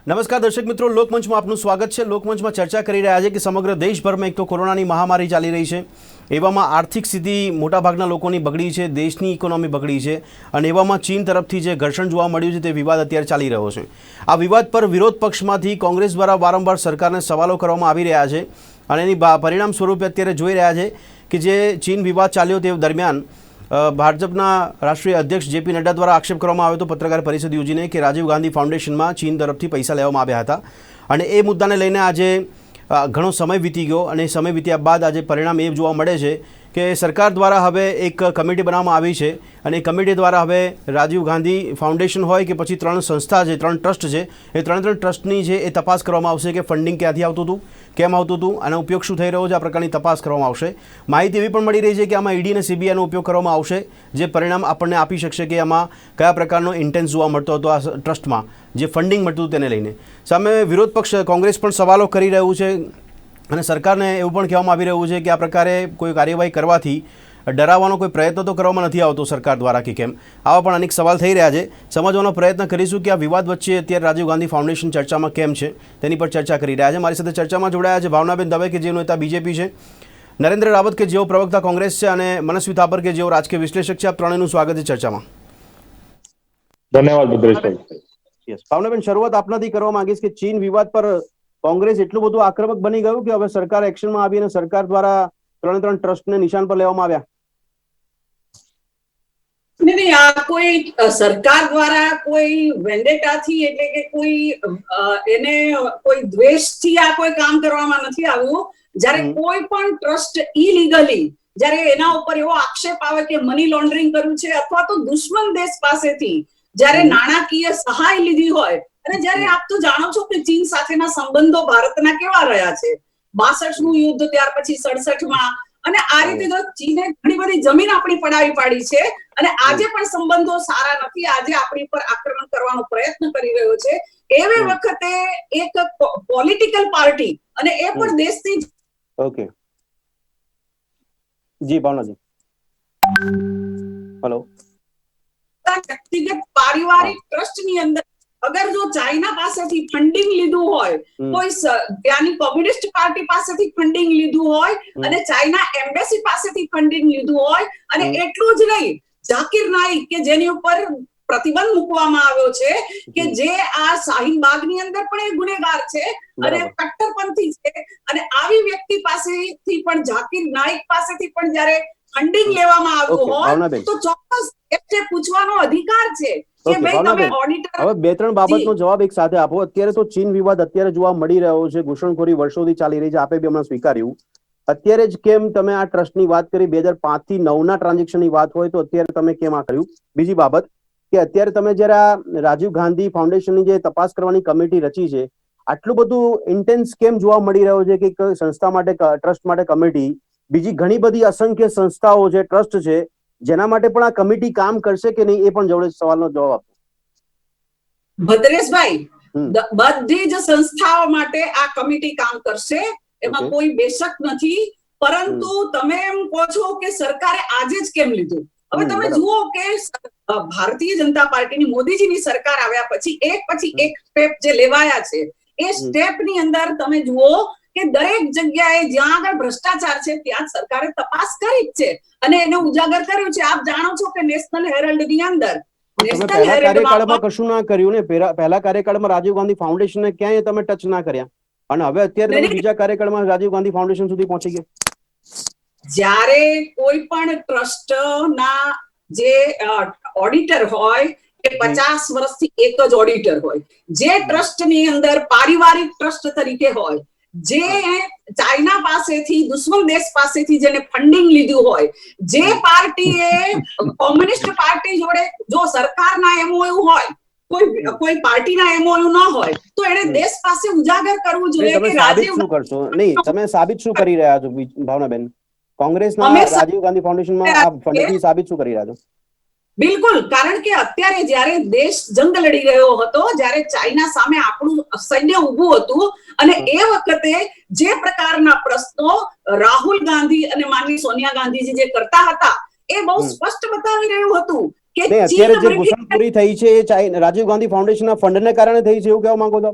નમસ્કાર દર્શક મિત્રો, લોકમંચમાં આપનું સ્વાગત છે। લોકમંચમાં ચર્ચા કરી રહ્યા છે કે સમગ્ર દેશભરમાં એક તો કોરોનાની મહામારી ચાલી રહી છે, એવામાં આર્થિક સ્થિતિ મોટાભાગના લોકોની બગડી છે, દેશની ઇકોનોમી બગડી છે અને એવામાં ચીન તરફથી જે ઘર્ષણ જોવા મળ્યું છે તે વિવાદ અત્યારે ચાલી રહ્યો છે। આ વિવાદ પર વિરોધ પક્ષમાંથી કોંગ્રેસ દ્વારા વારંવાર સરકારને સવાલો કરવામાં આવી રહ્યા છે અને એની પરિણામ સ્વરૂપે અત્યારે જોઈ રહ્યા છે કે જે ચીન વિવાદ ચાલ્યો તે દરમિયાન ભાજપના રાષ્ટ્રીય અધ્યક્ષ જેપી નડ્ડા દ્વારા આક્ષેપ કરવામાં આવ્યો હતો પત્રકાર પરિષદ યોજીને કે રાજીવ ગાંધી ફાઉન્ડેશનમાં ચીન તરફથી પૈસા લેવામાં આવ્યા હતા અને એ મુદ્દાને લઈને આજે ઘણો સમય વીતી ગયો અને સમય વીત્યા બાદ આજે પરિણામ એ જોવા મળે છે કે સરકાર દ્વારા હવે એક કમિટી બનાવવામાં આવી છે અને એ કમિટી દ્વારા હવે રાજીવ ગાંધી ફાઉન્ડેશન હોય કે પછી 3 સંસ્થા છે, 3 ટ્રસ્ટ છે, એ 3 ટ્રસ્ટની છે એ તપાસ કરવામાં આવશે કે ફંડિંગ ક્યાંથી આવતું હતું, કેમ આવતું હતું, આનો ઉપયોગ શું થઈ રહ્યો છે, આ પ્રકારની તપાસ કરવામાં આવશે। માહિતી એવી પણ મળી રહી છે કે આમાં ઈડી અને સીબીઆઈનો ઉપયોગ કરવામાં આવશે, જે પરિણામ આપણને આપી શકશે કે આમાં કયા પ્રકારનો ઇન્ટેન્સ જોવા મળતો હતો આ ટ્રસ્ટમાં, જે ફંડિંગ મળતું હતું તેને લઈને। સામે વિરોધ પક્ષ કોંગ્રેસ પણ સવાલો કરી રહ્યું છે અને સરકારને એવું પણ કહેવામાં આવી રહ્યું છે કે આ પ્રકારે કોઈ કાર્યવાહી કરવાથી ડરાવવાનો કોઈ પ્રયત્ન તો કરવામાં નથી આવતો સરકાર દ્વારા કે કેમ, આવા પણ અનેક સવાલ થઈ રહ્યા છે। સમજવાનો પ્રયત્ન કરીશું કે આ વિવાદ વચ્ચે અત્યારે રાજીવ ગાંધી ફાઉન્ડેશન ચર્ચામાં કેમ છે તેની પર ચર્ચા કરી રહ્યા છે। મારી સાથે ચર્ચામાં જોડાયા છે ભાવનાબેન દવે કે જેઓ નેતા બીજેપી છે, નરેન્દ્ર રાવત કે જેઓ પ્રવક્તા કોંગ્રેસ છે અને મનસ્વી થાપર કે જેઓ રાજકીય વિશ્લેષક છે। આપ ત્રણેયનું સ્વાગત છે ચર્ચામાં। ધન્યવાદ ભદ્રેશભાઈ। યસ, ભાવનાબેન શરૂઆત આપનાથી કરવા માંગીશ કે ચીન વિવાદ પર કોંગ્રેસ એટલું બધું આક્રમક બની ગયું કે હવે સરકાર એક્શનમાં આવી અને સરકાર દ્વારા 3 ટ્રસ્ટને નિશાન પર લેવામાં આવ્યા। નહીં, આ કોઈ સરકાર દ્વારા કોઈ વેન્ડેટાથી એટલે કે કોઈ એને કોઈ દ્વેષથી આ કોઈ કામ કરવામાં નથી આવ્યું। જ્યારે કોઈ પણ ટ્રસ્ટ ઇલીગલી જ્યારે એના ઉપર એવો આક્ષેપ આવે કે મની લોન્ડરિંગ કર્યું છે અથવા તો દુશ્મન દેશ પાસેથી જ્યારે નાણાકીય સહાય લીધી હોય, અને જ્યારે આપ તો જાણો છો કે ચીન સાથેના સંબંધો ભારતના કેવા રહ્યા છે, 62નું યુદ્ધ, ત્યાર પછી 67માં, અને આ રીતે તો ચીને ઘણી બધી જમીન આપણી પડાવી પાડી છે અને આજે પણ સંબંધો સારા નથી। આજે આપણી પર આક્રમણ કરવાનો પ્રયત્ન કરી રહ્યો છે। એવી વખતે એક પોલિટિકલ પાર્ટી અને એ પણ દેશની ઓકે જી ભાવનાજી હેલો વ્યક્તિગત પારિવારિક ટ્રસ્ટની અંદર અગર જો ચાઇના પાસેથી ફંડિંગ લીધું હોય, કોઈ ત્યાંની કોમ્યુનિસ્ટ પાર્ટી પાસેથી ફંડિંગ લીધું હોય અને ચાઇના એમ્બેસી પાસેથી ફંડિંગ લીધું હોય, અને એટલું જ નહીં, ઝાકિર નાઈક કે જેની ઉપર પ્રતિબંધ મૂકવામાં આવ્યો છે કે જે આ શાહીન બાગની અંદર પણ એ ગુનેગાર છે અને કટ્ટરપંથી છે, અને આવી વ્યક્તિ પાસેથી પણ, ઝાકિર નાઈક પાસેથી પણ જ્યારે ફંડિંગ લેવામાં આવ્યું હોય તો ચોક્કસ એ પૂછવાનો અધિકાર છે કે ભાઈ તમે ઓડિટર। હવે 2-3 બાબતનો જવાબ એક સાથે આપો। અત્યારે તો ચીન વિવાદ અત્યારે જોવા મળી રહ્યો છે, ઘૂસણખોરી વર્ષોથી ચાલી રહી છે, આપે બી હમણાં સ્વીકાર્યું, અત્યારે જ કેમ તમે આ ટ્રસ્ટની વાત કરી, 2005 થી 9ના ટ્રાન્ઝેક્શનની વાત હોય તો અત્યારે તમે કેમ આ કર્યું? બીજી બાબત કે અત્યારે તમે જયારે આ રાજીવ ગાંધી ફાઉન્ડેશનની જે તપાસ કરવાની કમિટી રચી છે, આટલું બધું ઇન્ટેન્સ કેમ જોવા મળી રહ્યો છે કે એક સંસ્થા માટે, ટ્રસ્ટ માટે કમિટી, બીજી ઘણી બધી અસંખ્ય સંસ્થાઓ છે, ટ્રસ્ટ છે, જેના માટે પણ આ કમિટી કામ કરશે કે નહીં, એ પણ જોડે સવાલનો જવાબ આપો। ભદ્રેશભાઈ, બધી જ સંસ્થાઓ માટે આ કમિટી કામ કરશે, એમાં કોઈ બેશક નથી, પરંતુ તમે એમ કહો છો કે સરકારે આજે જ કેમ લીધું? હવે તમે જુઓ કે ભારતીય જનતા પાર્ટીની, મોદીજીની સરકાર આવ્યા પછી એક સ્ટેપ જે લેવાયા છે, એ સ્ટેપની અંદર તમે જુઓ કે દરેક જગ્યાએ જ્યાં આગળ ભ્રષ્ટાચાર છે ત્યાં સરકારે તપાસ કરી જ છે અને એને ઉજાગર કર્યું છે। આપ જાણો છો કે નેશનલ હેરલ્ડની અંદર પહેલા કાર્યકાળમાં કશું ના કર્યું ને, પહેલા કાર્યકાળમાં રાજીવ ગાંધી ફાઉન્ડેશનને ક્યાંય તમે ટચ ના કર્યા, અને હવે અત્યારે તમે બીજા કાર્યકાળમાં રાજીવ ગાંધી ફાઉન્ડેશન સુધી પહોંચી ગયા। જ્યારે કોઈ પણ ટ્રસ્ટના જે ઓડિટર હોય એ 50 વર્ષથી એક જ ઓડિટર હોય, જે ટ્રસ્ટની અંદર પારિવારિક ટ્રસ્ટ તરીકે હોય, જે ચાઇના પાસેથી, દુશ્મન દેશ પાસેથી જેને ફંડિંગ લીધું હોય, જે પાર્ટીએ કોમ્યુનિસ્ટ પાર્ટી જોડે જો સરકારના એમઓયુ હોય, કોઈ પાર્ટીના એમઓયુ ન હોય તો એને દેશ પાસે ઉજાગર કરવું જોઈએ કે રાજીવ શું કરશો? નહીં, તમે સાબિત શું કરી રહ્યા છો ભાવનાબેન? કોંગ્રેસના રાજીવ ગાંધી ફાઉન્ડેશનમાં આ ફંડથી સાબિત શું કરી રહ્યા છો? બિલકુલ, કારણ કે અત્યારે જ્યારે દેશ જંગ લડી રહ્યો હતો, જ્યારે ચાઇના સામે આપણું સૈન્ય ઊભું હતું, અને એ વખતે જે પ્રકારના પ્રશ્નો રાહુલ ગાંધી અને માનવી સોનિયા ગાંધીજી જે કરતા હતા એ બહુ સ્પષ્ટ બતાવી રહ્યું હતું કે અત્યારે જે ઘૂસણખોરી થઈ છે એ રાજીવ ગાંધી ફાઉન્ડેશનના ફંડને કારણે થઈ છે, એવું કહેવા માંગો છો?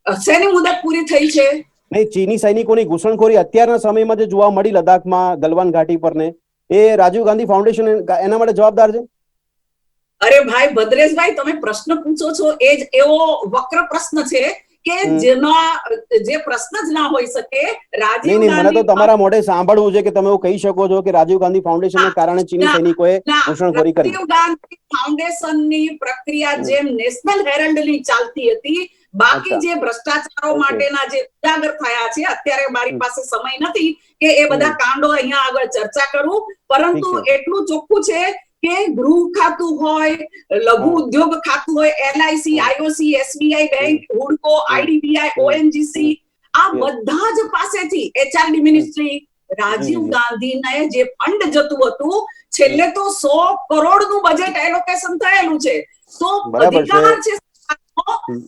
શેની મુદત પૂરી થઈ છે? નહીં, ચીની સૈનિકોની ઘૂસણખોરી અત્યારના સમયમાં જે જોવા મળી લદ્દાખમાં ગલવાન ઘાટી પર ને, એ રાજીવ ગાંધી ફાઉન્ડેશન એના માટે જવાબદાર છે? અરે ભાઈ ભદ્રેશભાઈ, તમે પ્રશ્ન પૂછો છો એ જ એવો વક્ર પ્રશ્ન છે કે જે પ્રશ્ન જ ના હોઈ શકે. રાજીવ નહીં, મને તો ગાંધી તમારા મોઢે સાંભળવું છે કે તમે એવું કહી શકો છો કે રાજીવ ગાંધી ફાઉન્ડેશનને કારણે ચીની સૈનિકોએ ઘૂસણખોરી કરી. રાજીવ ગાંધી ફાઉન્ડેશનની પ્રક્રિયા જેમ નેશનલ હેરલ્ડની ચાલતી હતી, બાકી જે ભ્રષ્ટાચારો માટેના જે ઉજાગર થયા છે, અત્યારે મારી પાસે સમય નથી કે એ બધા કાંડો અહીંયા આગળ ચર્ચા કરું, પરંતુ એટલું ચોખ્ખું છે કે ગૃહ ખાતું હોય, લઘુ ઉદ્યોગ ખાતું હોય, LIC, IOC, SBI bank, હુડકો, IDBI, ONGC, આ બધા જ પાસેથી એચઆરડી મિનિસ્ટ્રી રાજીવ ગાંધીને જે ફંડ જતું હતું, છેલ્લે તો 100 કરોડનું બજેટ એલોકેશન થયેલું છે. તો અધિકાર છે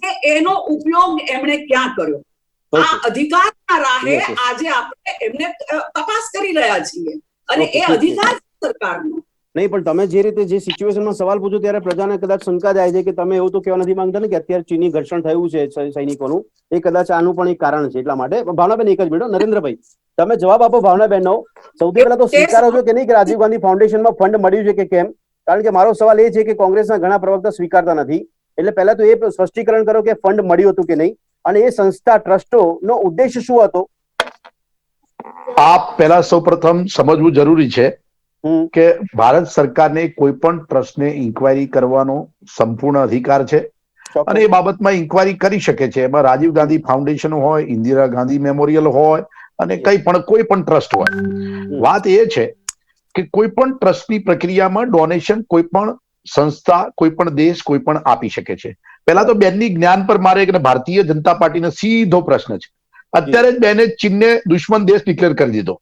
કે એનો ઉપયોગ એમણે ક્યાં કર્યો? આ અધિકારના રાહે આજે આપણે એમને તપાસ કરી રહ્યા છીએ અને એ અધિકાર સરકારનો. નહીં, પણ તમે જે રીતે જે સિચ્યુએશનમાં સવાલ પૂછો ત્યારે પ્રજાને કદાચ શંકા જાય છે કે તમે એવું તો કહેવા નથી માંગતા ને કે અત્યારે ચીની ઘર્ષણ થયું છે સૈનિકોનું, એ કદાચ આનું પણ એક કારણ છે. એટલા માટે ભાવનાબેન એક જ મિનિટ, નરેન્દ્રભાઈ તમે જવાબ આપો. ભાવનાબેનનો સૌથી પહેલા તો સ્વીકારો છો કે નહીં કે રાજીવ ગાંધી ફાઉન્ડેશનમાં ફંડ મળ્યું છે કે કેમ? કારણ કે મારો સવાલ એ છે કે કોંગ્રેસના ઘણા પ્રવક્તા સ્વીકારતા નથી, એટલે પહેલા તો એ સ્પષ્ટીકરણ કરો કે ફંડ મળ્યું હતું કે નહીં, અને એ સંસ્થા ટ્રસ્ટોનો ઉદ્દેશ શું હતો? આ પહેલા સૌપ્રથમ સમજવું જરૂરી છે કે ભારત સરકારને કોઈ પણ ટ્રસ્ટને ઇન્કવાયરી કરવાનો સંપૂર્ણ અધિકાર છે અને એ બાબતમાં ઇન્કવાયરી કરી શકે છે. એમાં રાજીવ ગાંધી ફાઉન્ડેશન હોય, ઇન્દિરા ગાંધી મેમોરિયલ હોય અને કોઈ પણ ટ્રસ્ટ હોય. વાત એ છે કે કોઈ પણ ટ્રસ્ટની પ્રક્રિયામાં ડોનેશન કોઈ પણ સંસ્થા, કોઈ પણ દેશ, કોઈ પણ આપી શકે છે. પહેલા તો બેનની જ્ઞાન પર મારે ભારતીય જનતા પાર્ટીનો સીધો પ્રશ્ન છે. અત્યારે જ બેને ચીનને દુશ્મન દેશ ડિક્લેર કરી દીધો,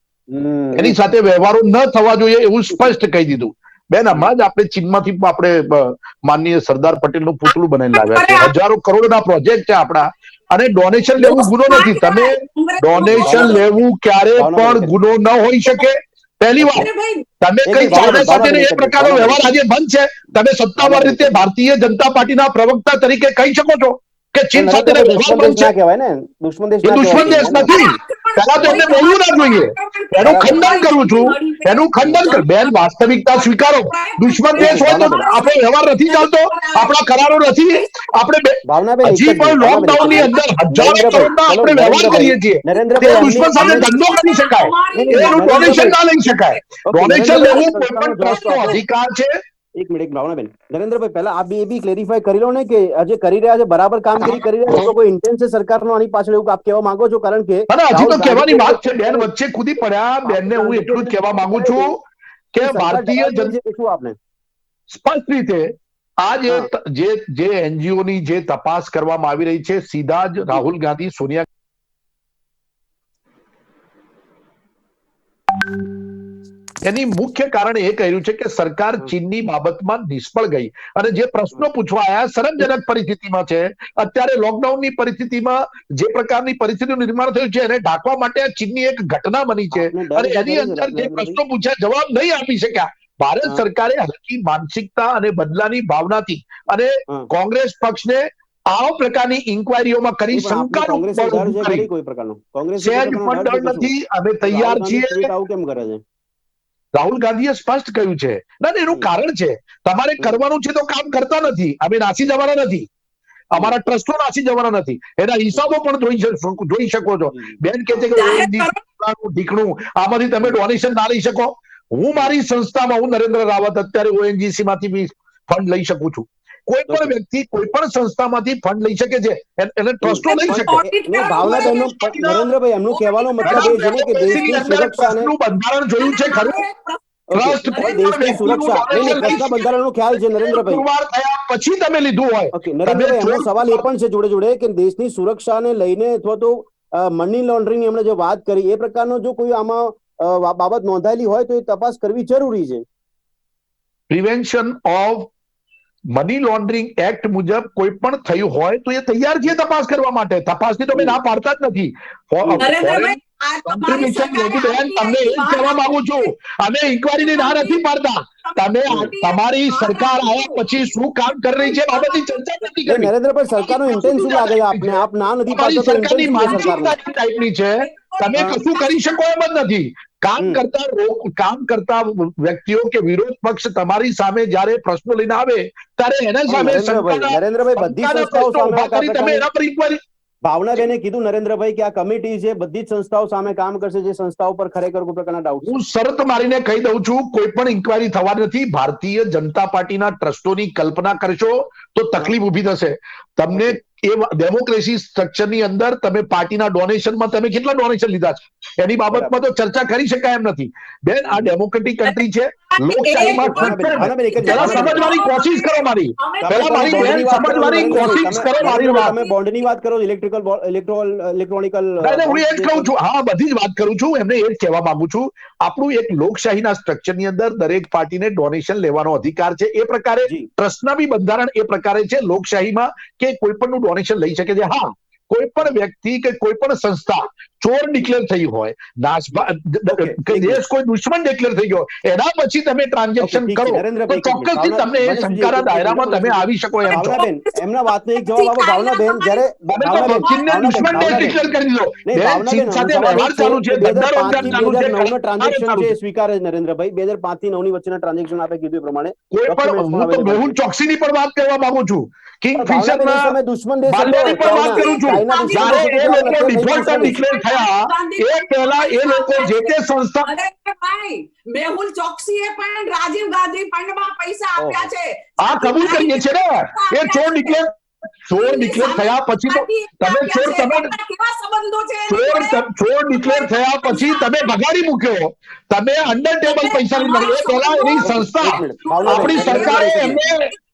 એની સાથે વ્યવહારો ન થવા જોઈએ એવું સ્પષ્ટ કહી દીધું. બેન, હમણાં જ આપણે ચીનમાંથી આપણે માનનીય સરદાર પટેલનું પૂતળું બનાવીને લાવ્યા છે. હજારો કરોડના પ્રોજેક્ટ છે આપણા, અને ડોનેશન લેવું ગુનો નથી. તમે ડોનેશન લેવું ક્યારે પણ ગુનો ન હોઈ શકે. પહેલી વાત, તમે કઈ ચાઇના સાથે એ પ્રકારનો વ્યવહાર આજે બંધ છે. તમે સત્તાવાર રીતે ભારતીય જનતા પાર્ટીના પ્રવક્તા તરીકે કહી શકો છો કે ચીન સાથે વ્યવહાર બંધ છે. દુશ્મન દેશ નથી. પહેલા તો એમને બોલવું ના જોઈએ. એનું ખંડન કરું છું, એનું ખંડન કર. બેન, વાસ્તવિકતા સ્વીકારો. દુશ્મન દેશ હોય તો આપણો વ્યવહાર નથી ચાલતો, આપણા કરારો નથી. આપણે હજી પણ લોકડાઉન ની અંદર હજારો કરોડના આપણે વ્યવહાર કરીએ છીએ. તે દુશ્મન સાથે ધંધો કરી શકાય, એનું ડોનેશન ના લઈ શકાય. ડોનેશન લેવું કોઈ પણ ટ્રસ્ટનો અધિકાર છે. એક મિનિટ ભાવનાબેન, નરેન્દ્રભાઈ પહેલા આ બી ક્લેરિફાય કરી લો ને કે આજે કરી રહ્યા છે બરાબર કામગીરી કરી રહ્યા છે તો કોઈ ઇન્ટેન્સ છે સરકારનો આની પાછળ એવું આપ કહેવા માંગો છો? કારણ કે હજી તો કહેવાની વાત છે. બેન વચ્ચે કૂદી પડ્યા. બેનને હું એટલું જ કહેવા માંગુ છું કે ભારતીય આપને સ્પષ્ટ રીતે આ જે એનજીઓ ની જે તપાસ કરવામાં આવી રહી છે, સીધા જ રાહુલ ગાંધી, સોનિયા એની મુખ્ય કારણ એ કહ્યું છે કે સરકાર ચીનની બાબતમાં નિષ્ફળ ગઈ અને જે પ્રશ્નો પૂછવા આવ્યા શરમજનક પરિસ્થિતિમાં છે. અત્યારે લોકડાઉનની પરિસ્થિતિમાં જે પ્રકારની પરિસ્થિતિનું નિર્માણ થયું છે એને ઢાંકવા માટે આ ચીનની એક ઘટના બની છે અને એની અંદર જે પ્રશ્નો પૂછ્યા જવાબ નહીં આપી શક્યા. ભારત સરકારે હલકી માનસિકતા અને બદલાની ભાવનાથી અને કોંગ્રેસ પક્ષને આ પ્રકારની ઇન્કવાયરીઓમાં કરી શંકાનું સહેજ પણ ડર નથી. અમે તૈયાર છીએ. રાહુલ ગાંધીએ સ્પષ્ટ કહ્યું છે. ના, એનું કારણ છે, તમારે કરવાનું છે તો કામ કરતા નથી. અમે નાસી જવાના નથી, અમારા ટ્રસ્ટો નાસી જવાના નથી. એના હિસાબો પણ જોઈ શકો છો. બેન કે છે કે ઢીકણું આમાંથી તમે ડોનેશન ના લઈ શકો. હું મારી સંસ્થામાં, હું નરેન્દ્ર રાવત અત્યારે ઓએનજીસી માંથી બી ફંડ લઈ શકું છું. કોઈ પણ વ્યક્તિ કોઈ પણ સંસ્થામાંથી ફંડ લઈ શકે છે, એને ટ્રસ્ટો લઈ શકે. નરેન્દ્રભાઈ એમનું કહેવાનો મતલબ એ છે ને કે દેશની સુરક્ષાને બંધારણ જોયું છે ખરું? દેશની સુરક્ષા ટ્રસ્ટના બંધારણનો ખ્યાલ છે નરેન્દ્રભાઈ. પછી તમે લીધું હોય. નરેન્દ્રભાઈ એમનો સવાલ એ પણ છે જોડે જોડે કે દેશની સુરક્ષાને લઈને અથવા તો મની લોન્ડરિંગ એમણે જે વાત કરી એ પ્રકારનો જો કોઈ આમાં બાબત નોંધાયેલી હોય તો એ તપાસ કરવી જરૂરી છે. Prevention of money laundering act મુજબ કોઈ પણ થયું હોય તો એ તૈયાર છે તપાસ કરવા માટે. તપાસની તો અમે ના પાડતા જ નથી. નરેન્દ્રભાઈ, આ તમારી કોન્ટ્રીબ્યુશન સરકારે રેગ્યુલેશન તમને એ જ કહેવા માંગુ છું. અમે ઇન્કવાયરીની ના નથી પાડતા. તમે તમારી સરકાર આવ્યા પછી શું કામ કરી રહી છે એ બાબતની ચર્ચા નથી નહીં, કરવી. નરેન્દ્રભાઈ, સરકારનું ઇન્ટેન્સ શું લાગે છે આપને? આપ ના નથી તમારી પાડતા તો ઇન્ટેન્સ સરકારની શું છે માનસિકતા સરકારનું? એ ટાઈપની છે, તમે હા. કશું કરી શકો એમ જ નથી. કામ કરતા વ્યક્તિઓ કે વિરોધ પક્ષ તમારી સામે જ્યારે પ્રશ્નો લઈને આવે ત્યારે એના પણ સામે નરેન્દ્રભાઈ, બધી શંકાના સંસ્થાઓ પ્રશ્નો સામે ઉભા આ કરી તમે પ્રકારની એના પર ઇન્કવાયરી. ભાવનાબેને કીધું નરેન્દ્રભાઈ કે આ કમિટી છે, બધી જ સંસ્થાઓ સામે કામ કરશે જે સંસ્થાઓ પર ખરેખર કોઈ પ્રકારના ડાઉટ છે. હું શરત મારીને કહી દઉં છું, કોઈ પણ ઇન્કવાયરી થવાની નથી. ભારતીય જનતા પાર્ટીના ટ્રસ્ટોની કલ્પના કરશો તો તકલીફ ઊભી થશે તમને. એ ડેમોક્રેસી સ્ટ્રક્ચરની અંદર તમે પાર્ટીના ડોનેશનમાં તમે કેટલા ડોનેશન લીધા છે એની બાબતમાં તો ચર્ચા કરી શકાય એમ નથી. બેન, આ ડેમોક્રેટિક કન્ટ્રી છે, લોકશાહીમાં ભાવનાબેન, એક જ પહેલા મિનિટ, સમજવાની કોશિશ કરો મારી. પહેલા મારી બેન સમજવાની કોશિશ કરો મારી વાત. તમે બોન્ડની વાત કરો, ઇલેક્ટ્રોનિકલ હું એ જ કહું છું. હા, બધી જ વાત કરું છું. એમને એ જ કહેવા માંગુ છું, આપણું એક લોકશાહીના સ્ટ્રક્ચરની અંદર દરેક પાર્ટીને ડોનેશન લેવાનો અધિકાર છે. એ પ્રકારે જી ટ્રસ્ટના બી બંધારણ એ પ્રકારે છે લોકશાહીમાં કે કોઈ પણનું ડોનેશન લઈ શકે છે. હા, કોઈ પણ વ્યક્તિ કે કોઈ પણ સંસ્થા ચોર ડિક્લેર થઈ હોય, કે દેશ કોઈ દુશ્મન ડિક્લેર થઈ ગયો, એના પછી તમે ટ્રાન્ઝેક્શન ઠીક છે કરો તો નરેન્દ્રભાઈ, ચોક્કસથી તમને એ શંકાના દાયરામાં તમે આવી શકો એમ છો. ભાવનાબેન, એમના વાતનો એક જવાબ આપો. ભાવનાબેન, જ્યારે તમે તો ચીનને દુશ્મન દેશ ડિક્લેર કરી દીધો. નહીં, બેન, ચીન ભાવનાબેન, સાથે સવાલ વ્યવહાર એક છે ચાલુ છે, કે 2005 ધંધા રોજગાર થી ચાલુ છે, 2009 ના ટ્રાન્ઝેક્શન ચાલુ છે છે. સ્વીકારે છે નરેન્દ્રભાઈ. 2005 થી 9 ની વચ્ચેના ટ્રાન્ઝેક્શન આપે કીધું એ પ્રમાણે કોઈ પણ documents હું તો available મેહુલ છે. ચોકસીની પણ વાત કરવા માંગુ છું. પણ ભાવનાબેન, એ કિંગફિશરના સમય દુશ્મન દેશ હતો માલ્યાની પણ વાત ચાઇના. કરું છું. ચાઇના દુશ્મન જ્યારે દેશ હતો એ ત્યારે લોકો નથી થઈ ડિફોલ્ટર દુશ્મની. ડિક્લેર થયા એ પહેલા એ લોકો જે તે સંસ્થા નરેન્દ્રભાઈ, મેહુલ ચોકસીએ પણ રાજીવ ગાંધી ફંડમાં પૈસા આપ્યા છે. આ કબૂલ કરીએ છે ને. એ ચોર ડિક્લેર થયા પછી તો તમે કેવા સંબંધો છે એની જોડે? ચોર ડિક્લેર થયા પછી તમે ભગાડી મૂક્યો. તમે અંડર ટેબલ પૈસા લીધા. એ પહેલા એની સંસ્થા એક મિનિટ, ભાવનાબેન, આપણી સરકારે એમને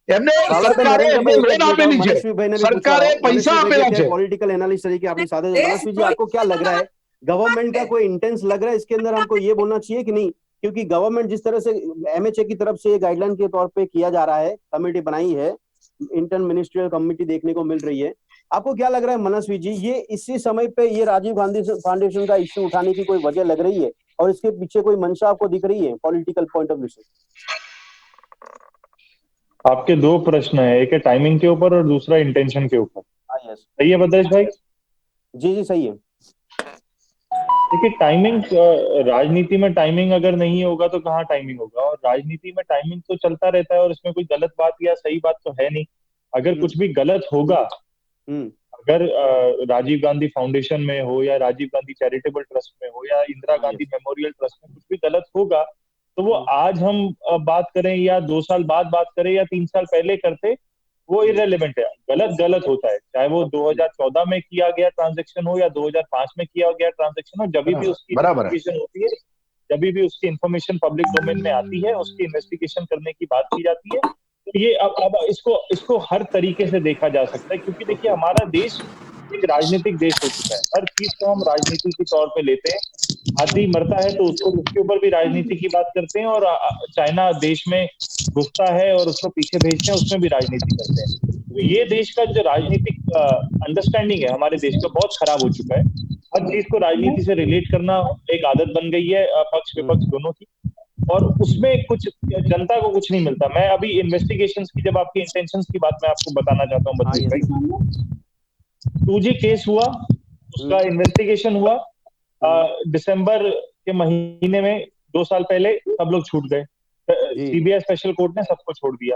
ભાવનાબેન, સરકારે એમને નરેન્દ્રભાઈ, એક લોન જ મિનિટ, આપેલી છે. મનસ્વીભાઈને भी पूछवा सरकारे हो. पैसा मनस्वी भाई आपेला कहते हैं है। पॉलिटिकल एनालिस्ट तरीके आपके साथ हैं. मनस्वी जी, आपको क्या लग रहा है, गवर्नमेंट का कोई इंटेंस लग रहा है इसके अंदर? हमको ये बोलना चाहिए कि नहीं? क्योंकि गवर्नमेंट जिस तरह से एमएचए की तरफ से गाइडलाइन के तौर पे किया जा रहा है, कमेटी बनाई है, इंटर्न मिनिस्ट्रियल कमेटी देखने को मिल रही है. आपको क्या लग रहा है मनस्वी जी, ये इसी समय पे ये राजीव गांधी फाउंडेशन का इश्यू उठाने की कोई वजह लग रही है और इसके पीछे कोई मंशा आपको दिख रही है पॉलिटिकल पॉइंट ऑफ व्यू से? आपके दो प्रश्न है, एक है टाइमिंग के ऊपर और दूसरा इंटेंशन के ऊपर। हाँ, यस, सही है भद्रेश भाई? जी जी सही है. देखिए, टाइमिंग, राजनीति में टाइमिंग अगर नहीं होगा तो कहाँ टाइमिंग होगा। और राजनीति में टाइमिंग तो चलता रहता है और इसमें कोई गलत बात या सही बात तो है नहीं। अगर कुछ भी गलत होगा, अगर राजीव गांधी फाउंडेशन में हो या राजीव गांधी चैरिटेबल ट्रस्ट में हो या इंदिरा गांधी मेमोरियल ट्रस्ट में कुछ भी गलत होगा, तो वो आज हम बात करें या 2 साल बाद बात करें या 3 साल पहले करते, वो इरेलेवेंट है। गलत गलत होता है, चाहे वो 2014 में किया गया ट्रांजैक्शन हो या 2005 में किया गया ट्रांजैक्शन हो। जब भी उसकी इन्वेस्टिगेशन होती है, जब भी उसकी इंफॉर्मेशन पब्लिक डोमेन में आती है, उसकी इन्वेस्टिगेशन करने की बात की जाती है। तो ये अब इसको हर तरीके से देखा जा सकता है, क्योंकि देखिए हमारा देश एक राजनीतिक देश हो चुका है। हर चीज को हम राजनीति के तौर पे लेते हैं। आदमी मरता है तो उसके ऊपर भी राजनीति की बात करते हैं, और चाइना देश में घुसता है और उसको पीछे भेजते हैं, उसमें भी राजनीति करते हैं। तो ये देश का जो राजनीतिक अंडरस्टैंडिंग है हमारे देश का, बहुत खराब हो चुका है। हर चीज को राजनीति से रिलेट करना एक आदत बन गई है पक्ष विपक्ष दोनों की, और उसमें कुछ जनता को कुछ नहीं मिलता। मैं अभी इन्वेस्टिगेशंस की, जब आपकी इंटेंशंस की बात मैं आपको बताना चाहता हूँ बद्रीश भाई। 2G केस हुआ, उसका इन्वेस्टिगेशन हुआ, दिसंबर के महीने में 2 साल पहले सब लोग छूट गए। सीबीआई स्पेशल कोर्ट ने सबको छोड़ दिया।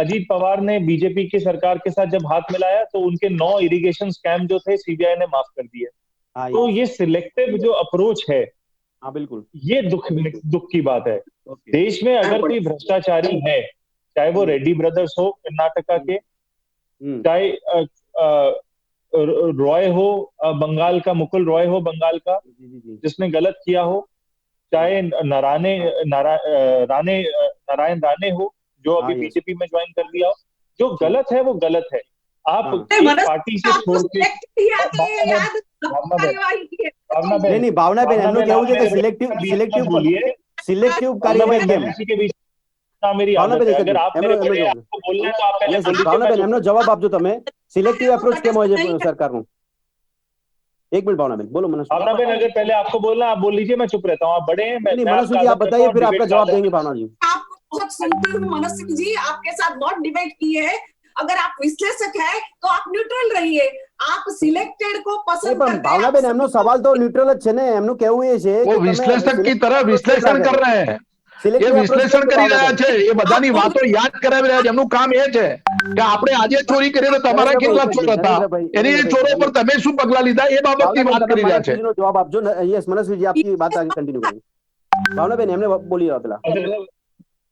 अजीत पवार ने बीजेपी की सरकार के साथ जब हाथ मिलाया तो उनके 9 इरिगेशन स्कैम जो थे सीबीआई ने माफ कर दिए। तो ये सिलेक्टिव जो अप्रोच है, बिल्कुल, ये दुख की बात है। देश में अगर कोई भ्रष्टाचारी है, चाहे वो रेड्डी ब्रदर्स हो कर्नाटका के, चाहे रॉय हो बंगाल का, मुकुल रॉय हो बंगाल का जिसने गलत किया हो, चाहे नारायण राणे हो जो अभी बीजेपी में ज्वाइन कर दिया हो, जो गलत है वो गलत है। आप एक पार्टी से छोड़ के नहीं भावना बेन, એમનું કહેવું છે કે સિલેક્ટિવ કાર્યવાહી કેમ? ना मेरी आदत है। अगर आप मेरे बड़े आपको बोलना है तो आप पहले बोलिए। ભાવનાબેન એમનો જવાબ આપજો તમે, સિલેક્ટિવ એપ્રોચ કેમ હોય છે સરકારનું? एक मिनट भावनाबेन बोलो। मनस्वी भावनाबेन, अगर पहले आपको बोलना आप बोल लीजिए, मैं चुप रहता हूँ। आप बड़े हैं, मैं मनस्वी जी आप बताइए, फिर आपका जवाब देंगे भावना जी। आपको बहुत सुनती हूँ मनस्वी जी, आपके साथ बहुत डिबेट की है। अगर आप विश्लेषक है तो आप न्यूट्रल रहिए। आप सिलेक्टेड को पसंद करते हैं। भावनाबेन एमનો સવાલ તો ન્યુટ્રલ જ છે ને, એમનું કહેવું એ છે वो विश्लेषक की तरह विश्लेषण कर रहे हैं, ये વિશ્લેષણ કરી રહ્યા છે, એ બધાની વાતો યાદ કરાવી રહ્યા છે। એમનું કામ એ છે કે આપણે આજે ચોરી કરી તો તમારા કેટલા ચોર હતા, એની એ ચોરો પર તમે શું પગલા લીધા, એ બાબતની વાત કરી રહ્યા છે। જવાબ આપજો। યસ मनस्वी जी आपकी बात आगे कंटिन्यू करेंगे। भावनाबेन हमने बोली रहा पहला।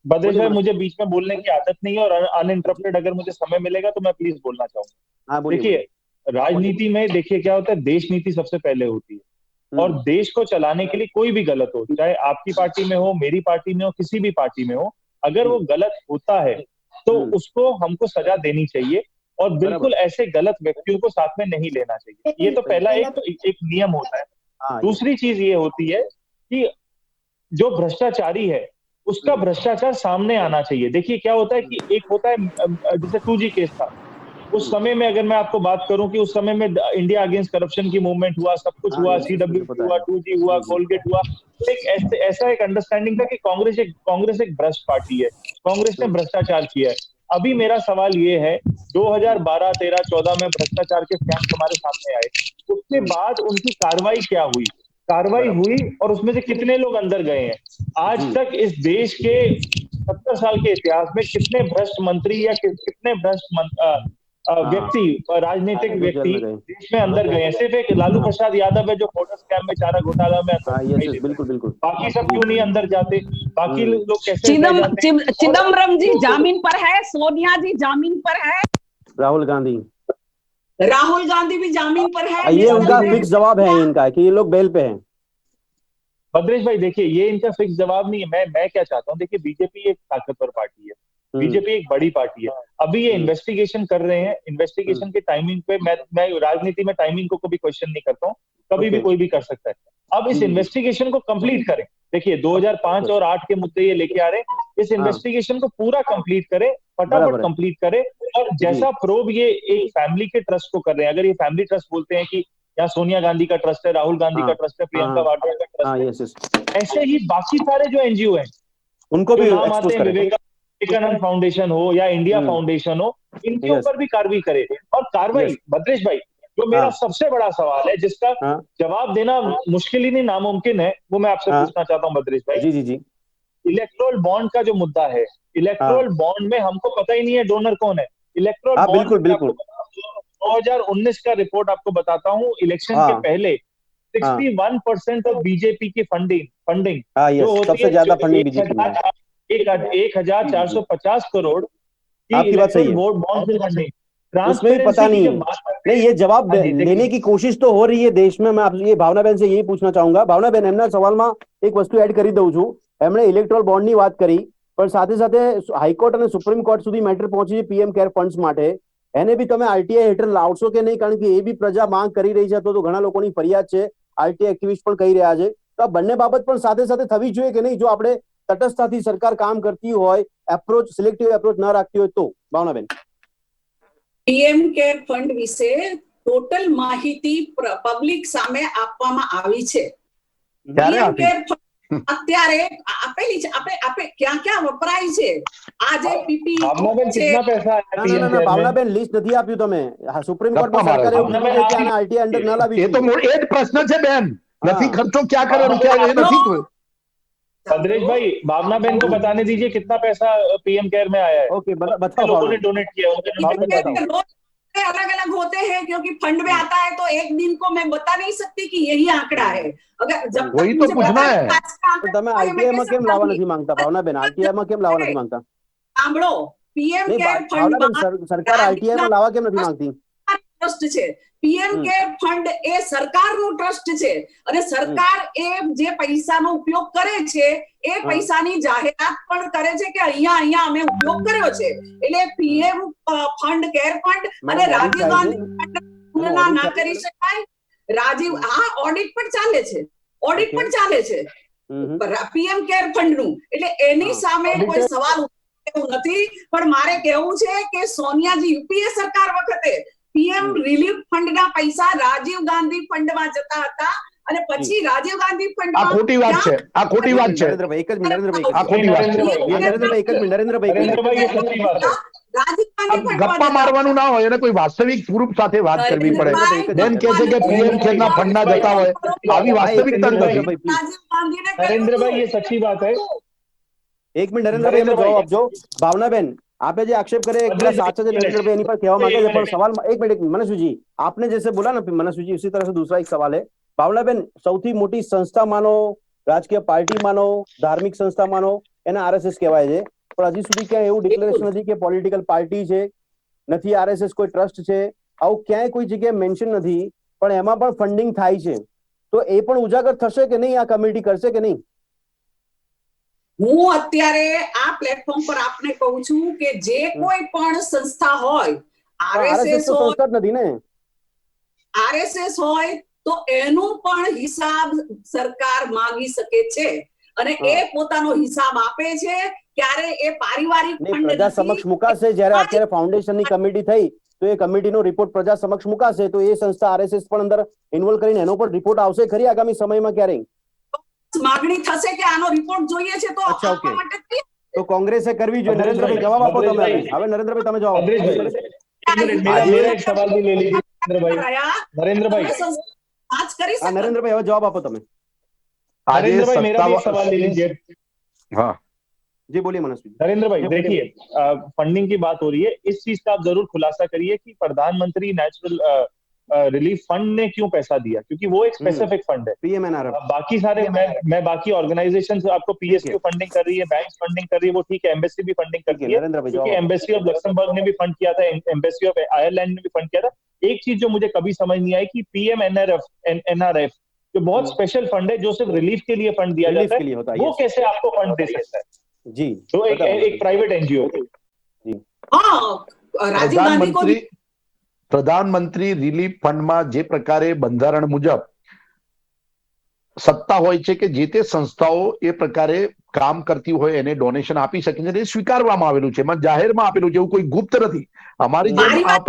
बद्रेश भाई, मुझे बीच में बोलने की आदत नहीं है और अनइंटरप्टेड अगर मुझे समय मिलेगा तो मैं प्लीज बोलना चाहूंगा। देखिए, राजनीति में देखिए क्या होता है, देश नीति सबसे पहले होती है और देश को चलाने के लिए कोई भी गलत हो, चाहे आपकी पार्टी में हो, मेरी पार्टी में हो, किसी भी पार्टी में हो, अगर वो गलत होता है तो उसको हमको सजा देनी चाहिए और बिल्कुल ऐसे गलत व्यक्तियों को साथ में नहीं लेना चाहिए। ये तो पहला एक नियम होता है। दूसरी चीज ये होती है कि जो भ्रष्टाचारी है उसका भ्रष्टाचार सामने आना चाहिए। देखिए क्या होता है कि एक होता है, जैसे 2G केस था, उस समय में अगर मैं आपको बात करूं कि उस समय में इंडिया अगेंस्ट करप्शन की मूवमेंट हुआ, सब कुछ हुआ, CWT हुआ, 2G हुआ, कोलगेट हुआ, तो एक ऐसा एक अंडरस्टैंडिंग था कि कांग्रेस एक भ्रष्ट पार्टी है, कांग्रेस ने भ्रष्टाचार किया है। अभी मेरा सवाल ये है, 2012, 13, 14 में भ्रष्टाचार के स्कैम हमारे सामने आए, उसके बाद उनकी कार्रवाई क्या हुई, कार्रवाई हुई और उसमें से कितने लोग अंदर गए हैं? आज तक इस देश के 70 साल के इतिहास में कितने भ्रष्ट मंत्री या कितने भ्रष्ट व्यक्ति, राजनीतिक व्यक्ति देश में अंदर गए हैं? सिर्फ एक लालू प्रसाद यादव है जो फोटो स्कैम में, चारा घोटाला में अंदर, बिल्कुल बिल्कुल, बाकी सब क्यों नहीं अंदर जाते? बाकी लोग कैसे? चिदम्बरम जी जामीन पर है, सोनिया जी जामीन पर है, राहुल गांधी भी जामीन पर है। ये उनका फिक्स जवाब है इनका कि ये लोग बेल पे हैं। भद्रेश भाई देखिए, ये इनका फिक्स जवाब नहीं है। मैं क्या चाहता हूँ, देखिए बीजेपी एक ताकतवर पार्टी है, बीजेपी एक बड़ी पार्टी है। अभी ये इन्वेस्टिगेशन कर रहे हैं, इन्वेस्टिगेशन के टाइमिंग पे मैं राजनीति में टाइमिंग को कभी क्वेश्चन नहीं करता हूँ, कभी भी कोई भी कर सकता है। अब इस इन्वेस्टिगेशन को कंप्लीट करें। देखिए 2005 और 8 के मुद्दे ये लेके आ रहे हैं, इस इन्वेस्टिगेशन को पूरा कंप्लीट करें, फटाफट कंप्लीट करें। और जैसा प्रोब ये एक फैमिली के ट्रस्ट को कर रहे हैं, अगर ये फैमिली ट्रस्ट बोलते हैं कि यहाँ सोनिया गांधी का ट्रस्ट है, राहुल गांधी का ट्रस्ट है, प्रियंका वाड्रा का ट्रस्ट है, ऐसे ही बाकी सारे जो एनजीओ हैं उनको भी नाम आते हैं, विवेकानंद फाउंडेशन हो या इंडिया फाउंडेशन हो, इनके ऊपर भी कार्रवाई करे। और कार्रवाई, भद्रेश भाई, जो मेरा सबसे बड़ा सवाल है जिसका जवाब देना मुश्किल ही नहीं नामुमकिन है, वो मैं आपसे पूछना चाहता हूँ भद्रेश भाई। जी। इलेक्टोरल बॉन्ड का जो मुद्दा है, इलेक्टोरल बॉन्ड में हमको पता ही नहीं है डोनर कौन है। इलेक्टोरल बॉन्ड, बिल्कुल 2019 का रिपोर्ट आपको बताता हूँ, इलेक्शन के पहले 61% ऑफ बीजेपी की फंडिंग जो होती है, सबसे फंडिंग बीजेपी, 1450 करोड़ आपकी बात सही है, बॉन्ड से फंडिंग, उसमें भी पता नहीं ये जवाब लेने की कोशिश तो हो रही है देश में। मैं आपसे ये भावनाबेन से यही पूछना चाहूंगा। भावनाबेन, એમના સવાલમાં એક વસ્તુ એડ કરી દઉં છું। એમણે ઇલેક્ટોરલ બોન્ડની વાત કરી, પણ સાથે સાથે હાઈકોર્ટ અને સુપ્રીમ કોર્ટ સુધી મેટર પહોંચી છે પીએમ કેર ફંડ્સ માટે। એને બી તમે આરટીઆઈ હેઠળ લાવશો કે નહીં? કારણ કે એ બી પ્રજા માંગ કરી રહી છે, તો ઘણા લોકોની ફરિયાદ છે, આરટીઆઈ એક્ટિવિસ્ટ પણ કહી રહ્યા છે। તો આ બંને બાબત પણ સાથે સાથે થવી જોઈએ કે નહીં? જો આપણે તટસ્થતાથી સરકાર કામ કરતી હોય, એપ્રોચ સિલેક્ટિવ એપ્રોચ ન રાખતી હોય તો? ભાવનાબેન, પીએમ કેર ફંડ વિશે ટોટલ માહિતી પબ્લિક સામે આપવામાં આવી છે। પીએમ કેર ફંડ અત્યારે આપેલી છે, આપણે ક્યાં ક્યાં વપરાય છે? આજે પીપી कितना पैसा आया? ના ભાવનાબેન, લિસ્ટ નથી આપ્યું તમે। સુપ્રીમ કોર્ટમાં સરકારે એવું કીધું છે કે આને આરટીઆઈ અંડર ન લાવી। એ તો એ જ પ્રશ્ન છે બેન, નથી ખર્ચો ક્યાં કરે રૂપિયા, એ નથી। भद्रेश भाई, भावना बहन को बताने दीजिए कितना पैसा पीएम केयर में आया है। ओके, बताओ। लोगों ने डोनेट किया, अलग अलग होते हैं, क्योंकि फंड में आता है तो एक दिन को मैं बता नहीं सकती कि यही आंकड़ा है। अगर जब वही तो पूछना है, तो તમે આરટીઆઈ માં કેમ લાવવા નથી માંગતા? ભાવનાબેન, આરટીઆઈ માં કેમ લાવવા નથી માંગતા? સાંભળો, પીએમ કેર ફંડ સરકાર આરટીઆઈ માં લાવવા કેમ નથી માંગતી? ટ્રસ્ટ છે પીએમ કેર ફંડ, એ સરકારનું ટ્રસ્ટ છે અને સરકાર એ જે પૈસાનો ઉપયોગ કરે છે એ પૈસાની જાહેરાત પણ કરે છે કે અહીંયા અમે ઉપયોગ કર્યો છે। એટલે પીએમ ફંડ, કેર ફંડ અને રાજીવ ગાંધી ફંડ તુલના ના કરી શકાય। રાજીવ, હા, ઓડિટ પણ ચાલે છે, પીએમ કેર ફંડ નું, એટલે એની સામે કોઈ સવાલ એવું નથી, પણ મારે કહેવું છે કે સોનિયાજી યુપીએ સરકાર વખતે પીએમ રિલીફ ફંડના પૈસા રાજીવ ગાંધી ફંડમાં જતા હતા અને પછી રાજીવ ગાંધી આ ફંડમાં ખોટી વાત છે, આ ખોટી વાત છે, નરેન્દ્રભાઈ એક જ મિનિટ, નરેન્દ્રભાઈ આ ખોટી વાત છે. નરેન્દ્રભાઈ એક જ મિનિટ, નરેન્દ્રભાઈ નરેન્દ્રભાઈ, ये सच्ची बात है. રાજીવ આ ગાંધી ગપ્પા ફંડમાં મારવાનું ના હોય, એને કોઈ વાસ્તવિક પ્રૂફ સાથે વાત કરવી પડે. બેન કહે છે કે પીએમ કેરના ફંડના જતા હોય, આવી વાસ્તવિકતા જ નથી. રાજીવ ગાંધીને नरेंद्र भाई, ये सच्ची बात है. એક મિનિટ નરેન્દ્રભાઈ એનો જવાબ આપજો. ભાવનાબેન, આપે જે આક્ષેપ કરે એકદમ સાચા છે नरेंद्रभाई, એની પર કહેવા માંગે છે, પણ સવાલ એક મિનિટ मनस्वी जी, आपने जैसे बोला ना मनस्वी जी, उसी तरह से दूसरा एक सवाल है. ભાવનાબેન, સૌથી મોટી સંસ્થા માનો, રાજકીય પાર્ટી માનો, ધાર્મિક સંસ્થા માનો, એને આરએસએસ કહેવાય છે, પણ હજી સુધી ક્યાંય એવું ડિક્લેરેશન નથી કે પોલિટિકલ પાર્ટી છે, નથી આરએસએસ કોઈ ટ્રસ્ટ છે, આવું ક્યાંય કોઈ જગ્યાએ મેન્શન નથી, પણ એમાં પણ ફંડિંગ થાય છે. તો એ પણ ઉજાગર થશે કે નહીં, આ કમિટી કરશે કે નહીં? હું અત્યારે આ પ્લેટફોર્મ પર આપને કહું છું કે જે કોઈ પણ સંસ્થા હોય, આરએસએસ તો સંસ્થા જ નથી ને, આરએસએસ હોય તો એનું પણ હિસાબ સરકાર માંગી શકે છે અને એ પોતાનો હિસાબ આપે છે. ક્યારે એ પારિવારિક ફંડ પ્રજા સમક્ષ મુકાશે. જ્યારે અત્યારે ફાઉન્ડેશનની કમિટી થઈ તો એ કમિટીનો રિપોર્ટ પ્રજા સમક્ષ મુકાશે, તો એ સંસ્થા આરએસએસ પણ અંદર ઇન્વોલ્વ કરીને એનો પણ રિપોર્ટ આવશે ખરી આગામી સમયમાં ક્યારેય? માગણી થશે કે આનો રિપોર્ટ જોઈએ છે તો અચ્છા, આપવા ઓકે. માટે તો કોંગ્રેસે કરવી જોઈએ. નરેન્દ્રભાઈ જવાબ આપો તમે. હવે નરેન્દ્રભાઈ તમે જવાબ આપો. मेरा एक सवाल भी ले लीजिए नरेंद्र भाई. नरेंद्र भाई, आज કરી હા શકો. નરેન્દ્રભાઈ હવે જવાબ આપો તમે. આજે नरेंद्र भाई, मेरा भी एक સત્તાવાર सवाल ले लीजिए. હા, જી બોલીએ मनस्वी. नरेंद्र भाई, जी, बोलिए। देखिए, फंडिंग की बात हो रही है, इस चीज का आप जरूर खुलासा करिए कि प्रधानमंत्री नेचुरल रिलीफ फंड ने क्यों पैसा दिया, क्योंकि वो एक स्पेसिफिक फंड है. पीएमएनआरएफ बाकी सारे मैं बाकी ऑर्गेनाइजेशन आपको पीएसक्यू फंडिंग कर रही है, बैंक फंडिंग कर रही है, वो ठीक है. एम्बेसी भी फंडिंग ठीक है, करती है, नरेंद्र भाई, क्योंकि जवाब एम्बेसी ऑफ लक्समबर्ग ने भी फंड किया था, एम्बेसी ऑफ आयरलैंड ने भी फंड किया था. एक चीज जो मुझे कभी समझ नहीं आई कि पीएमएनआरएफ जो बहुत स्पेशल फंड है, जो सिर्फ रिलीफ के लिए फंड दिया रिलीफ जाता के लिए होता है, है, वो yes. कैसे आपको फंड दे सकता है? जी जो एक प्राइवेट एनजीओ. હા, રાજીવ ગાંધી को પ્રધાનમંત્રી રિલીફ ફંડમાં જે પ્રકારે બંધારણ મુજબ સત્તા હોય છે કે જે તે સંસ્થાઓ એ પ્રકારે કામ કરતી હોય એને ડોનેશન આપી શકે છે, એ સ્વીકારવામાં આવેલું છે, એમાં જાહેરમાં આપેલું છે, એવું કોઈ ગુપ્ત નથી. અમારી જેમ આ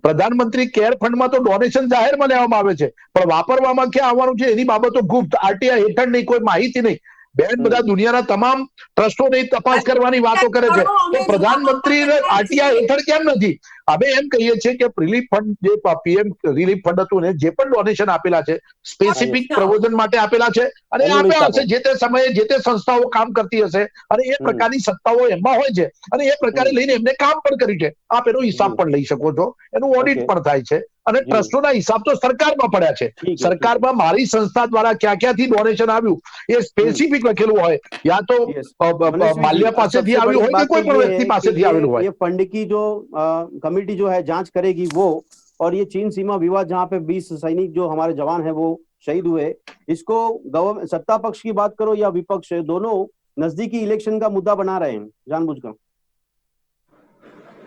પ્રધાનમંત્રી કેર ફંડમાં તો ડોનેશન જાહેરમાં લેવામાં આવે છે, પણ વાપરવામાં ક્યાં આવવાનું છે એની બાબતો ગુપ્ત, આરટીઆઈ હેઠળ નહીં, કોઈ માહિતી નહીં. બેન, બધા દુનિયાના તમામ ટ્રસ્ટોની તપાસ કરવાની વાતો કરે છે, તો પ્રધાનમંત્રી આરટીઆઈ હેઠળ કેમ નથી? અમે એમ કહીએ છીએ કે રિલીફ ફંડ, જે પીએમ રિલીફ ફંડ હતું ને, જે પણ ડોનેશન આપેલા છે સ્પેસિફિક પ્રયોજન માટે આપેલા છે અને એ આપ્યા હશે જે તે સમયે જે તે સંસ્થાઓ કામ કરતી હશે અને એ પ્રકારની સત્તાઓ એમાં હોય છે અને એ પ્રકારે લઈને એમને કામ પણ કર્યું છે. આપ એનો હિસાબ પણ લઈ શકો છો, એનું ઓડિટ પણ થાય છે અને ટ્રસ્ટોના હિસાબ તો સરકારમાં પડ્યા છે. સરકારમાં મારી સંસ્થા દ્વારા ક્યાં ક્યાંથી ડોનેશન આવ્યું એ સ્પેસિફિક લખેલું હોય, યા તો માલ્યા પાસેથી આવ્યું હોય કે કોઈ પણ વ્યક્તિ પાસેથી આવેલું હોય. ये फंड की जो कमेटी जो है जांच करेगी वो, और ये चीन सीमा विवाद जहाँ पे 20 सैनिक जो हमारे जवान हैं वो शहीद हुए, इसको गवर्नमेंट सत्ता पक्ष की बात करो या विपक्ष, दोनों नजदीकी इलेक्शन का मुद्दा बना रहे हैं जानबूझकर.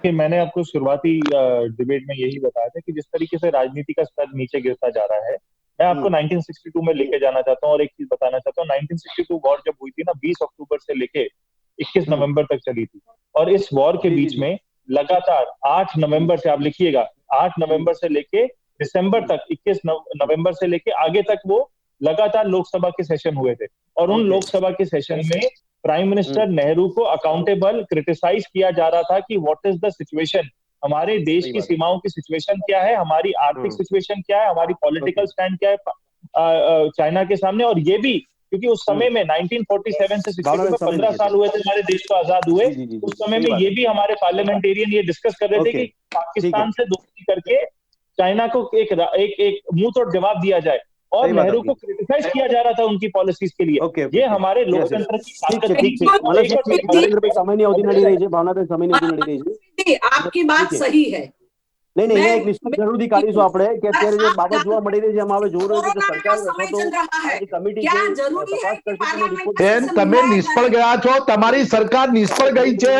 कि मैंने आपको शुरुआती डिबेट में यही बताया था कि जिस तरीके से राजनीति का स्तर नीचे गिरता जा रहा है, मैं आपको 1962 में लेके जाना चाहता हूँ और एक चीज बताना चाहता हूँ. 1962 वॉर जब हुई थी ना, 20 अक्टूबर से लेके 21 नवंबर तक चली थी, और इस वॉर के बीच में लगातार 8 नवंबर से, आप लिखिएगा, 8 नवंबर से लेके दिसंबर तक, 21 नवंबर से लेके आगे तक वो लगातार लोकसभा के सेशन हुए थे. और उन लोकसभा के सेशन में प्राइम मिनिस्टर नेहरू को अकाउंटेबल क्रिटिसाइज किया जा रहा था कि व्हाट इज द सिचुएशन, हमारे देश की सीमाओं की सिचुएशन क्या है, हमारी आर्थिक सिचुएशन क्या है, हमारी पॉलिटिकल स्टैंड क्या है चाइना के सामने. और ये भी क्योंकि उस समय में 1947 से 62 में 15 साल हुए थे हमारे देश को आजाद हुए, उस समय में ये भी हमारे पार्लियामेंटेरियन ये डिस्कस कर रहे थे कि पाकिस्तान से दोस्ती करके चाइना को एक मुंह तोड़ जवाब दिया जाए, और नेहरू को क्रिटिसाइज किया जा रहा था उनकी पॉलिसीज के लिए. ये हमारे लोकतंत्र की ताकत नरेंद्र भाई, समय नहीं अवधि नड़ी रही है, भावना समय नहीं अवधि नड़ी रही है. आपकी बात सही है, નહીં નહીં, અહીંયા એક નિષ્પક્ષ જરૂરથી કાઢીશું આપણે કે અત્યારે જે બાબત જોવા મળી રહી છે એમાં હવે જોવું રહ્યું છે કે સરકાર અથવા તો આ જે કમિટી છે તપાસ કરશે તેનો રિપોર્ટ બેન તમે નિષ્ફળ ગયા છો, તમારી સરકાર નિષ્ફળ ગઈ છે,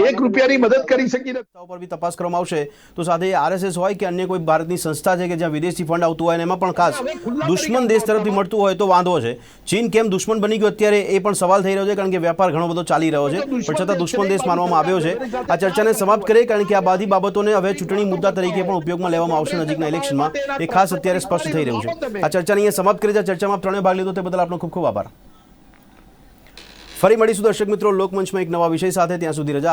1 રૂપિયાની મદદ કરી શકી નથી. પર બી તપાસ કરવામાં આવશે. તો સાથે આરએસએસ હોય કે અન્ય કોઈ ભારતની સંસ્થા છે કે જ્યાં વિદેશી ફંડ આવતું હોય અને એમાં પણ ખાસ દુશ્મન દેશ તરફથી મળતું હોય તો વાંધો છે. ચીન કેમ દુશ્મન બની ગયો અત્યારે એ પણ સવાલ થઈ રહ્યો છે, કારણ કે વેપાર ઘણો બધો ચાલી રહ્યો છે, પણ છતાં દુશ્મન દેશ માનવામાં આવ્યો છે. આ ચર્ચાને સમાપ્ત કરીએ, કારણ કે આ બધી બાબતોને હવે ચૂંટણી મુદ્દા તરીકે પણ ઉપયોગમાં લેવામાં આવશે નજીકના ઇલેક્શનમાં, એ ખાસ અત્યારે સ્પષ્ટ થઈ રહ્યું છે. આ ચર્ચાને અહીંયા સમાપ્ત કરી, ચર્ચામાં ત્રણે ભાગ લીધો તે બદલ આપનો ખૂબ ખૂબ આભાર. ફરી મળીશું દર્શક મિત્રો લોકમંચમાં એક નવા વિષય સાથે. ત્યાં સુધી રજા.